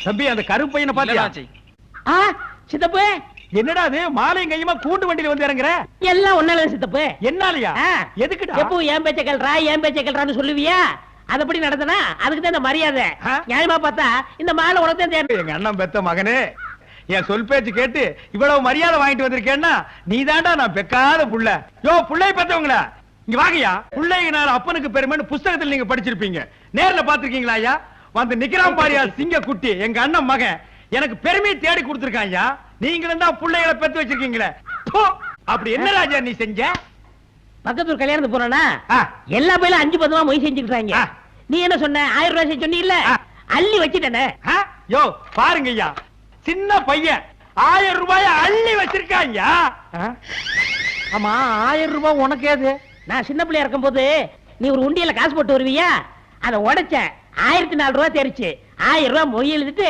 தம்பி அந்த கருப்பையனை பாத்தியா? சித்தப்பு என்னடா அது மாலையும் கையுமா கூண்டு வண்டியில வந்து இறங்குற? எல்லாம் ஒன்னால சித்தப்பு. என்னாலயா? எதுக்குடா? எப்போ என் பேச்ச கேள்றா என் பேச்ச கேள்றான்னு சொல்லுவியா? அதப்படி நடந்தனா அதுக்கு தான் இந்த மரியாதை. நியாயமா பார்த்தா இந்த மாலை உனக்கு தான். எங்க அண்ணன் பெத்த மகனே, என் சொல் பேச்சு கேட்டு இவ்வளவு மரியாதை வாங்கிட்டு வந்திருக்கேன்னா நீ தாண்டா நான் பெக்காத புள்ள. யோ புள்ளை பெத்தவங்களா இங்க வாங்கயா. புள்ளைங்கனால அப்பனுக்கு பெருமைன்னு புஸ்தகத்தில் நீங்க படிச்சிருப்பீங்க. நேர்ல பாத்துருக்கீங்களா ஐயா? வந்து நிக்கிறான் பாரியா சிங்க குட்டி எங்க அண்ணன் மகன். எனக்கு பெருமையை தேடி கொடுத்திருக்கான் ஐயா. நீங்களும் தான் பிள்ளைகளை பெத்து வச்சிருக்கீங்களே. அப்படி என்ன ராஜா நீ செஞ்ச? பக்கத்தூர் கல்யாணத்துக்கு போனா எல்லா பையிலும் 5-10 மொய் செஞ்சுக்கிட்டாங்க. நீ என்ன சொன்ன? 1000 ரூபாய் சொன்னீல்ல, அள்ளி வச்சிட்டேனே. யோ பாருங்க ஐயா, சின்ன பையன் 1000 ரூபாய அள்ளி வச்சிருக்காங்க. ஆமா 1000 ரூபாய் உனக்கு ஏது? நான் சின்ன பிள்ளையா இருக்கும் போது நீ ஒரு உண்டியல காசு போட்டு வருவியா? அதை உடைச்ச 1004 ரூபாய் தெரிச்சு 1000 ரூபாய் மொய் எழுதிட்டு